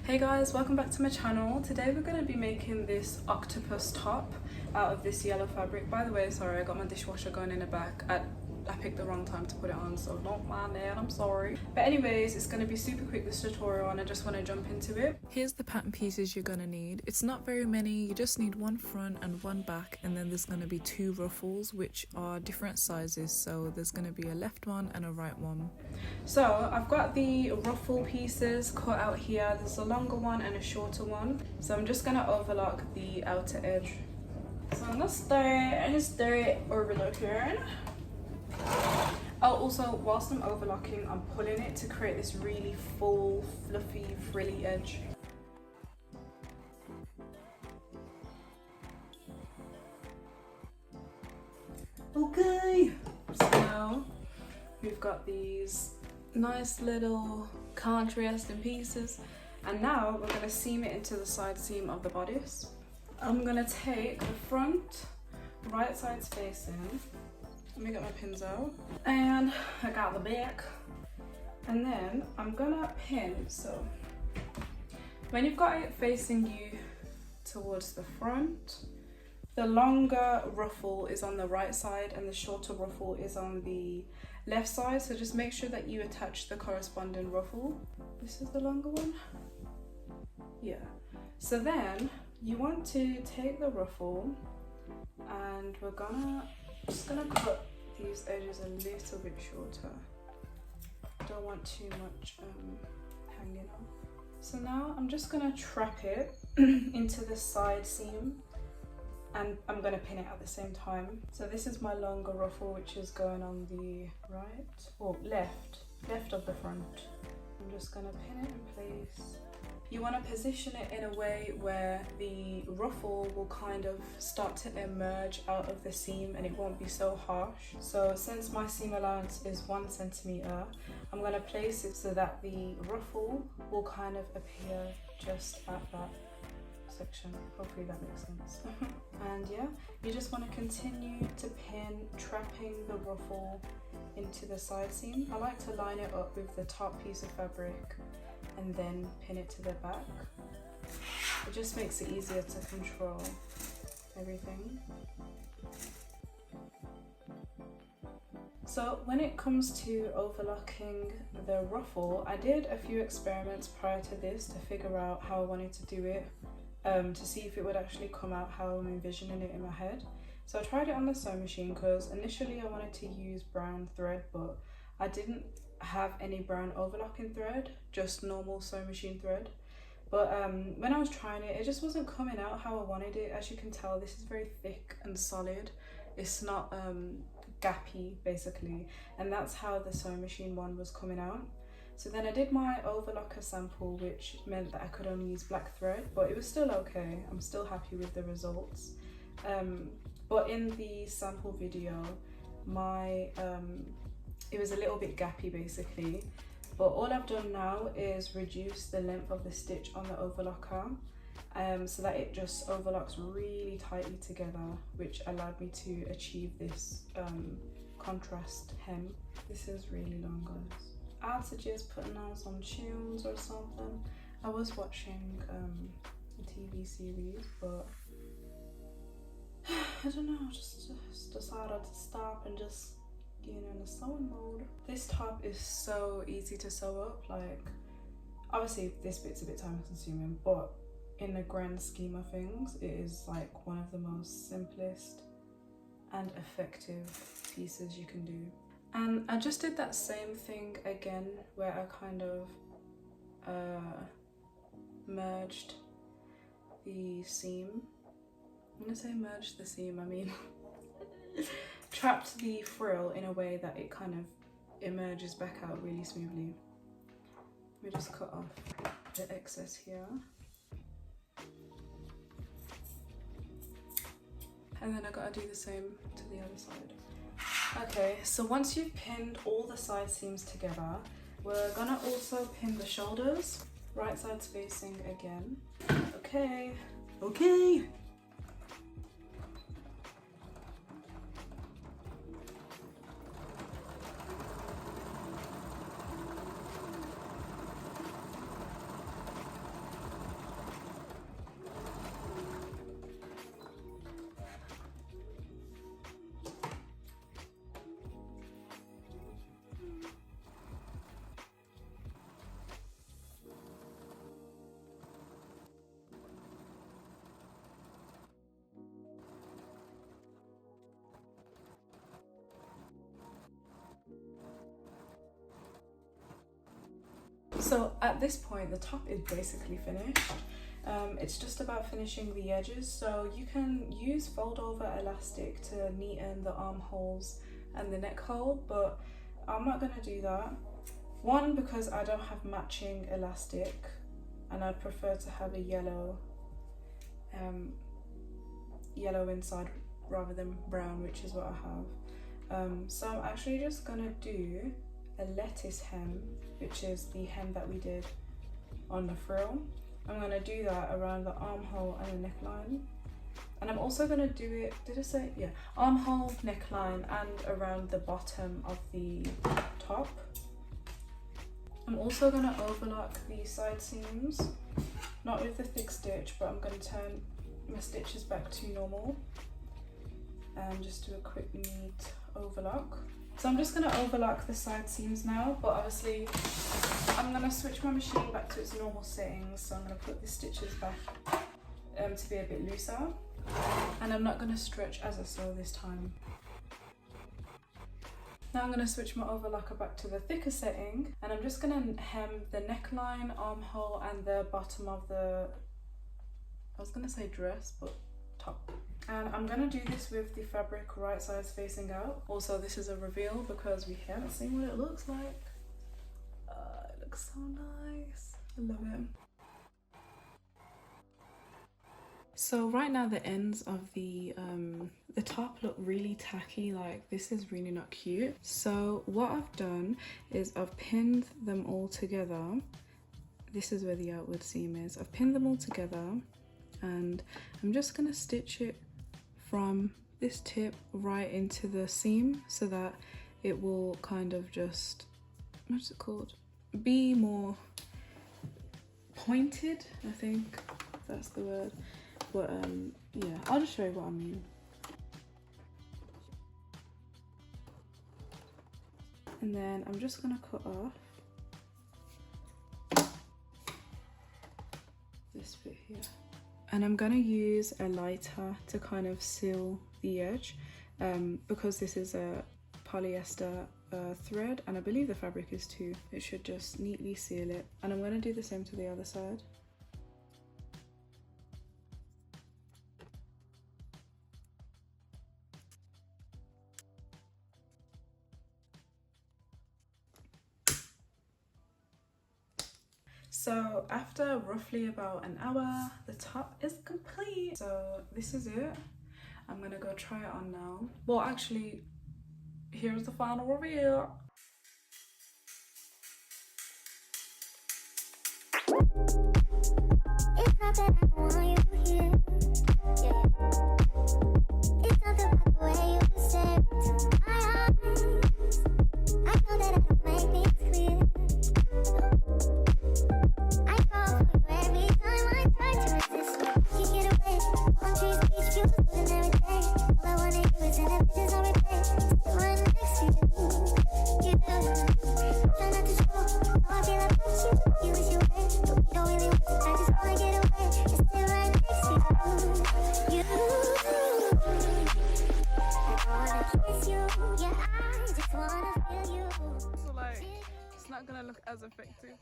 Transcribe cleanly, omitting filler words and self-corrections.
Hey guys, welcome back to my channel. Today we're going to be making this octopus top out of this yellow fabric. By the way, sorry, I got my dishwasher going in the back. I picked the wrong time to put it on, so don't mind that, I'm sorry. But anyways, it's going to be super quick, this tutorial, and I just want to jump into it. Here's the pattern pieces you're going to need. It's not very many, you just need one front and one back, and then there's going to be two ruffles which are different sizes, so there's going to be a left one and a right one. So I've got the ruffle pieces cut out here. There's a longer one and a shorter one, so I'm just going to overlock the outer edge. So I'm going to start overlocking. Oh, also, whilst I'm overlocking, I'm pulling it to create this really full, fluffy, frilly edge. Okay, so now we've got these nice little contrasting pieces, and now we're going to seam it into the side seam of the bodice. I'm going to take the front, right side's facing. Let me get my pins out, and I got the back, and then I'm gonna pin. So when you've got it facing you towards the front, the longer ruffle is on the right side and the shorter ruffle is on the left side, so just make sure that you attach the corresponding ruffle. This is the longer one, yeah. So then you want to take the ruffle, and we're just gonna cut these edges a little bit shorter. Don't want too much hanging off. So now I'm just gonna trap it into the side seam, and I'm gonna pin it at the same time. So this is my longer ruffle, which is going on the right or left of the front. I'm just gonna pin it in place. You want to position it in a way where the ruffle will kind of start to emerge out of the seam and it won't be so harsh. So since my seam allowance is 1 centimeter, I'm going to place it so that the ruffle will kind of appear just at that section. Hopefully that makes sense. And yeah, you just want to continue to pin, trapping the ruffle into the side seam. I like to line it up with the top piece of fabric and then pin it to the back. It just makes it easier to control everything. So when it comes to overlocking the ruffle, I did a few experiments prior to this to figure out how I wanted to do it, to see if it would actually come out how I'm envisioning it in my head. So I tried it on the sewing machine because initially I wanted to use brown thread, but I didn't have any brown overlocking thread, just normal sewing machine thread. But when I was trying it, it just wasn't coming out how I wanted it. As you can tell, this is very thick and solid. It's not gappy basically, and that's how the sewing machine one was coming out. So then I did my overlocker sample, which meant that I could only use black thread, but it was still okay. I'm still happy with the results. But in the sample video, it was a little bit gappy basically, but all I've done now is reduce the length of the stitch on the overlocker, so that it just overlocks really tightly together, which allowed me to achieve this contrast hem. This is really long, guys. I'd suggest putting on some tunes or something. I was watching a TV series, but I don't know, just decided to stop and just get in the sewing mode. This top is so easy to sew up. Like, obviously this bit's a bit time consuming, but in the grand scheme of things, it is like one of the most simplest and effective pieces you can do. And I just did that same thing again, where I kind of merged the seam. When I say merged the seam, I mean trapped the frill in a way that it kind of emerges back out really smoothly. Let me just cut off the excess here. And then I gotta do the same to the other side. Okay, so once you've pinned all the side seams together, we're gonna also pin the shoulders. Right side's facing again. Okay. So at this point, the top is basically finished. It's just about finishing the edges. So you can use fold over elastic to neaten the armholes and the neck hole, but I'm not gonna do that. One, because I don't have matching elastic and I'd prefer to have a yellow inside rather than brown, which is what I have. So I'm actually just gonna do a lettuce hem, which is the hem that we did on the frill. I'm gonna do that around the armhole and the neckline. And I'm also gonna do it, did I say? Yeah, armhole, neckline, and around the bottom of the top. I'm also gonna overlock the side seams, not with the thick stitch, but I'm gonna turn my stitches back to normal and just do a quick neat overlock. So I'm just gonna overlock the side seams now, but obviously I'm gonna switch my machine back to its normal settings. So I'm gonna put the stitches back to be a bit looser, and I'm not gonna stretch as I sew this time. Now I'm gonna switch my overlocker back to the thicker setting, and I'm just gonna hem the neckline, armhole, and the bottom of the, I was gonna say dress, but top. And I'm gonna do this with the fabric right sides facing out. Also, this is a reveal because we haven't seen what it looks like. It looks so nice. I love it. So right now the ends of the top look really tacky, like this is really not cute. So what I've done is I've pinned them all together. This is where the outward seam is. I've pinned them all together and I'm just gonna stitch it from this tip right into the seam so that it will kind of just, what's it called? Be more pointed, I think that's the word. But yeah, I'll just show you what I mean. And then I'm just gonna cut off this bit here. And I'm gonna use a lighter to kind of seal the edge because this is a polyester thread and I believe the fabric is too. It should just neatly seal it. And I'm gonna do the same to the other side. So after roughly about an hour, the top is complete. So this is it. I'm gonna go try it on now. Well, actually, here's the final reveal. It's not that I want you here. Yeah. It's not the way you stare into my eyes. I know that I don't make things clear. I fall for you every time I try to resist. You get away. Palm trees, beach views, and every day. All I wanna do is send the pictures on replay. Sit right next to you. You do. Try not to show how I feel about you. You wish you were, but we don't really want to. I just wanna get away. Just sit right next to you. You. I wanna kiss you. Yeah, I just wanna feel you. So like, it's not gonna look as effective.